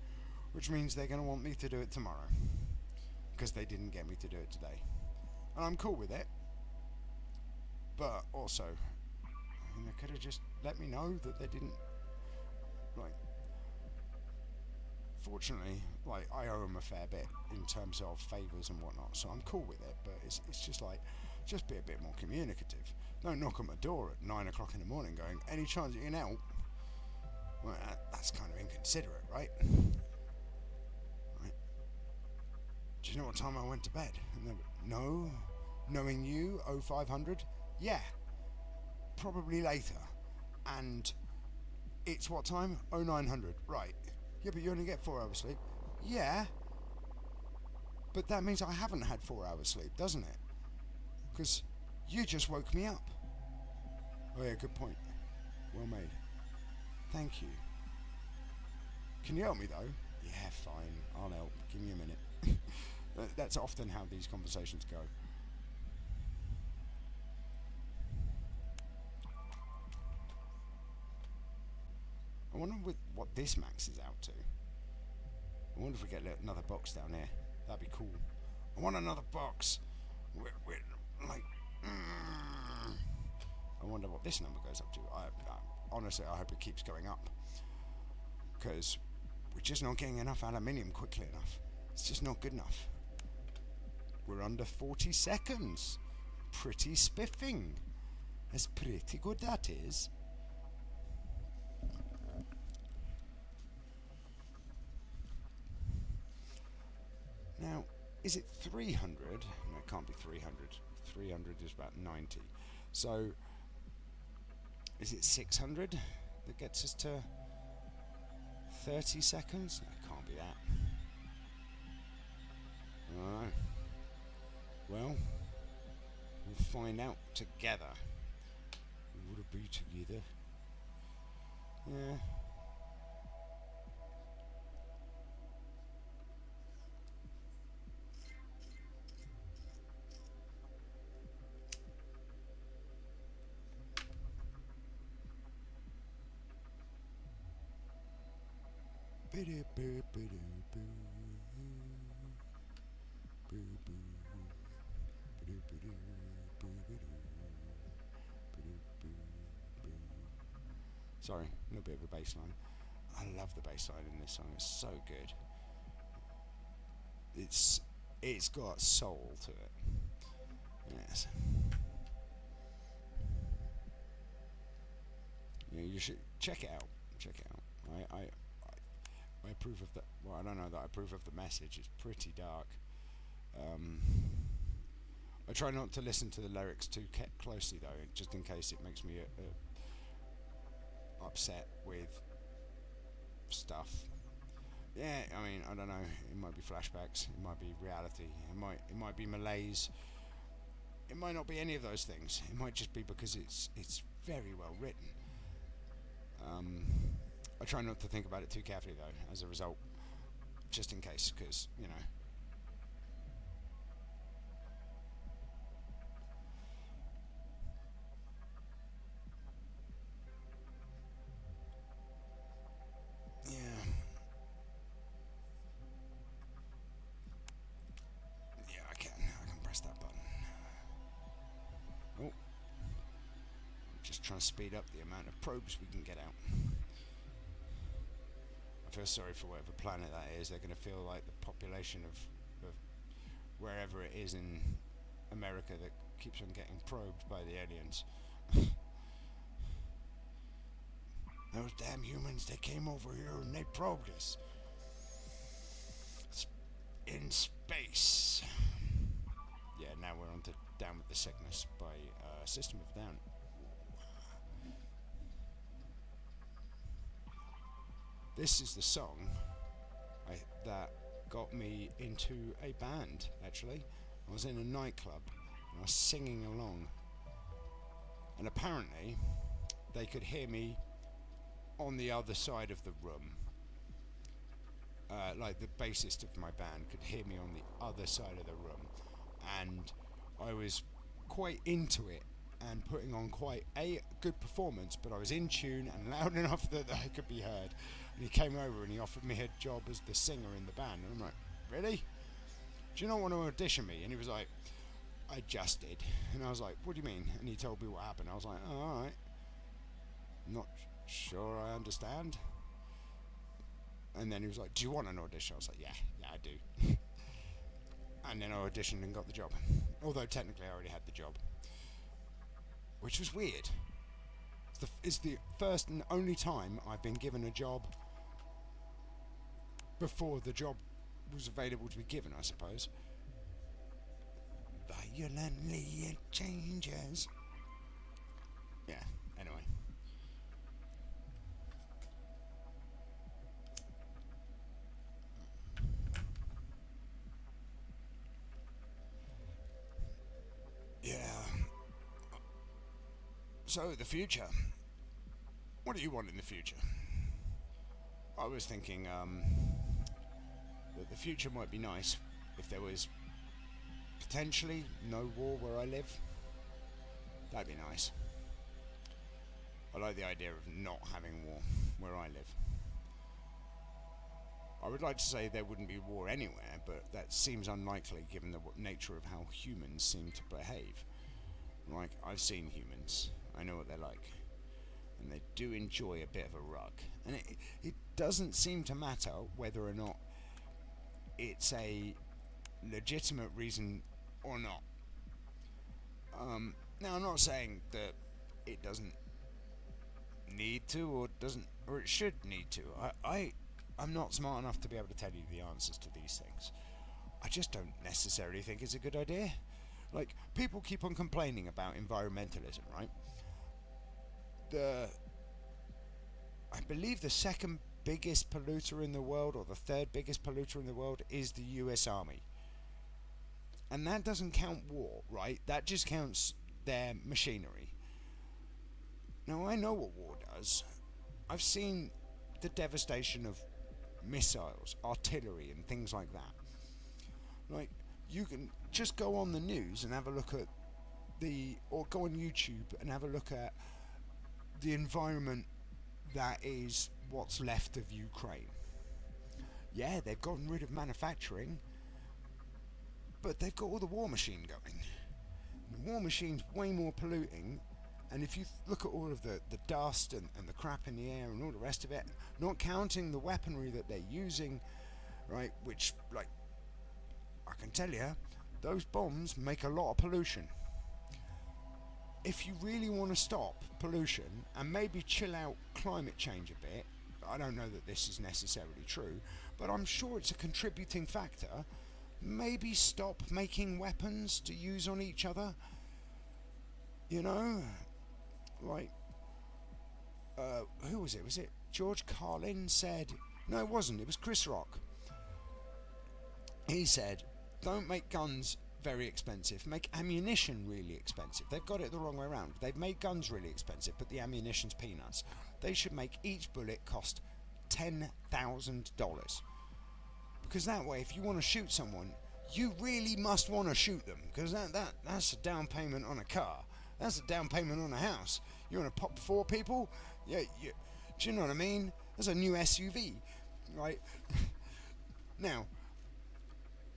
S1: which means they're going to want me to do it tomorrow because they didn't get me to do it today. And I'm cool with it, but also, I mean, they could have just let me know that they didn't, like, fortunately, like, I owe them a fair bit in terms of favours and whatnot, so I'm cool with it, but it's just like, just be a bit more communicative. Don't knock on my door at 9 o'clock in the morning going, any chance you can help? Well, that's kind of inconsiderate, right? Do you know what time I went to bed? And they went, no. Knowing you, 0500? Yeah. Probably later. And it's what time? 0900. Right. Yeah, but you only get 4 hours sleep. Yeah. But that means I haven't had 4 hours sleep, doesn't it? Because you just woke me up. Oh yeah, good point. Well made. Thank you. Can you help me though? Yeah, fine. I'll help. Give me a minute. That's often how these conversations go. I wonder what this max is out to. I wonder if we get another box down here. That'd be cool. I want another box. We're like... I wonder what this number goes up to. Honestly, I hope it keeps going up. Because we're just not getting enough aluminium quickly enough. It's just not good enough. We're under 40 seconds. Pretty spiffing. That's pretty good, that is. Now, is it 300? No, it can't be 300. 300 is about 90. So, is it 600 that gets us to 30 seconds? No, it can't be that. Alright. Well, we'll find out together. Would it be together? Yeah. Sorry, a little bit of a bass line. I love the bass line in this song. It's so good. It's got soul to it. Yes. Yeah, you should check it out. Check it out. I approve of that. Well, I don't know that I approve of the message. It's pretty dark. I try not to listen to the lyrics too closely though, just in case it makes me upset with stuff. Yeah, I mean, I don't know. It might be flashbacks. It might be reality. It might be malaise. It might not be any of those things. It might just be because it's very well written. I try not to think about it too carefully though, as a result, just in case, because, you know. Yeah. Yeah, I can press that button. Oh. Just trying to speed up the amount of probes we can get out. I feel sorry for whatever planet that is. They're going to feel like the population of wherever it is in America that keeps on getting probed by the aliens. Those damn humans, they came over here and they probed us. In space. Yeah, now we're on to Down with the Sickness by System of a Down. This is the song that got me into a band, actually. I was in a nightclub and I was singing along. And apparently, they could hear me on the other side of the room. Like the bassist of my band could hear me on the other side of the room. And I was quite into it and putting on quite a good performance, but I was in tune and loud enough that I could be heard. And he came over and he offered me a job as the singer in the band. And I'm like, really? Do you not want to audition me? And he was like, I just did. And I was like, what do you mean? And he told me what happened. I was like, oh, alright. Not sure I understand. And then he was like, do you want an audition? I was like, yeah, I do. And then I auditioned and got the job. Although technically I already had the job. Which was weird. It's the first and only time I've been given a job before the job was available to be given, I suppose. Violently it changes. Yeah, anyway. Yeah. So, the future. What do you want in the future? I was thinking that the future might be nice if there was potentially no war where I live. That'd be nice. I like the idea of not having war where I live. I would like to say there wouldn't be war anywhere, but that seems unlikely given the nature of how humans seem to behave. Like, I've seen humans, I know what they're like, and they do enjoy a bit of a rug. And it doesn't seem to matter whether or not it's a legitimate reason or not. Now, I'm not saying that it doesn't need to or it should need to. I'm not smart enough to be able to tell you the answers to these things. I just don't necessarily think it's a good idea. Like, people keep on complaining about environmentalism, right? I believe the second biggest polluter in the world, or the third biggest polluter in the world, is the US Army. And that doesn't count war, right? That just counts their machinery. Now, I know what war does. I've seen the devastation of missiles, artillery, and things like that. Like, you can just go on the news and have a look at or go on YouTube and have a look at the environment that is what's left of Ukraine. Yeah, they've gotten rid of manufacturing, but they've got all the war machine going. The war machine's way more polluting, and if you look at all of the dust and the crap in the air and all the rest of it, not counting the weaponry that they're using, right, which, like, I can tell you, those bombs make a lot of pollution. If you really want to stop pollution and maybe chill out climate change a bit, I don't know that this is necessarily true, but I'm sure it's a contributing factor. Maybe stop making weapons to use on each other. You know? Like, who was it? Was it George Carlin said... No, it wasn't. It was Chris Rock. He said, don't make guns very expensive. Make ammunition really expensive. They've got it the wrong way around. They've made guns really expensive, but the ammunition's peanuts. They should make each bullet cost $10,000. Because that way, if you want to shoot someone, you really must want to shoot them. Because that's a down payment on a car. That's a down payment on a house. You want to pop 4 people? Yeah, do you know what I mean? That's a new SUV, right? Now,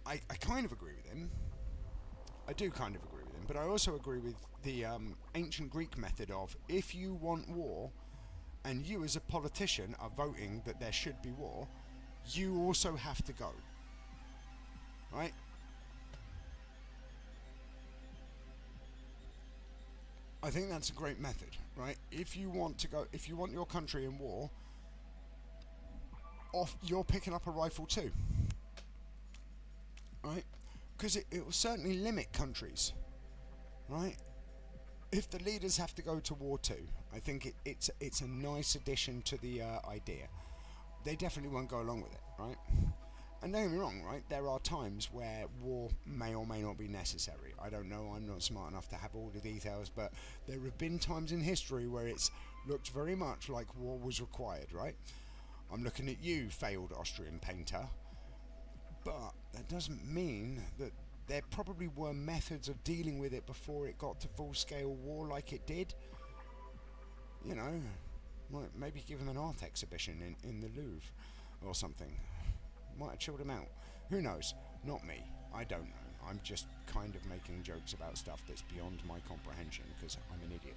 S1: I kind of agree with him. I do kind of agree with him, but I also agree with the ancient Greek method of, if you want war, and you as a politician are voting that there should be war, you also have to go. Right? I think that's a great method, right? If you want your country in war, you're picking up a rifle too. Right? Because it will certainly limit countries, right? If the leaders have to go to war too, I think it's a nice addition to the idea. They definitely won't go along with it, right? And don't get me wrong, right? There are times where war may or may not be necessary. I don't know, I'm not smart enough to have all the details, but there have been times in history where it's looked very much like war was required, right? I'm looking at you, failed Austrian painter. But that doesn't mean that there probably were methods of dealing with it before it got to full-scale war like it did. You know, maybe give them an art exhibition in the Louvre or something. Might have chilled them out. Who knows? Not me. I don't know. I'm just kind of making jokes about stuff that's beyond my comprehension because I'm an idiot.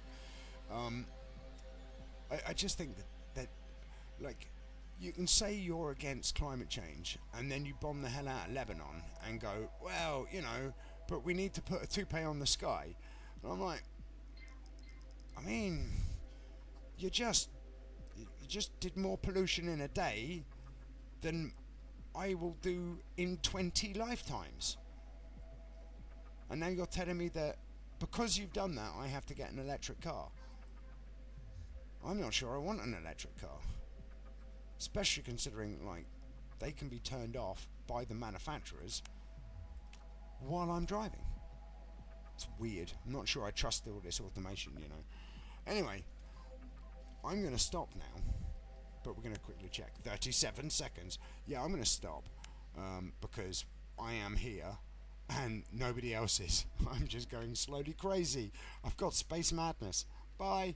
S1: I just think that like, you can say you're against climate change and then you bomb the hell out of Lebanon and go, well, you know, but we need to put a toupee on the sky. And I'm like, I mean, you just did more pollution in a day than I will do in 20 lifetimes. And now you're telling me that because you've done that, I have to get an electric car. I'm not sure I want an electric car. Especially considering, like, they can be turned off by the manufacturers while I'm driving. It's weird. I'm not sure I trust all this automation, you know. Anyway, I'm going to stop now, but we're going to quickly check. 37 seconds. Yeah, I'm going to stop because I am here and nobody else is. I'm just going slowly crazy. I've got space madness. Bye.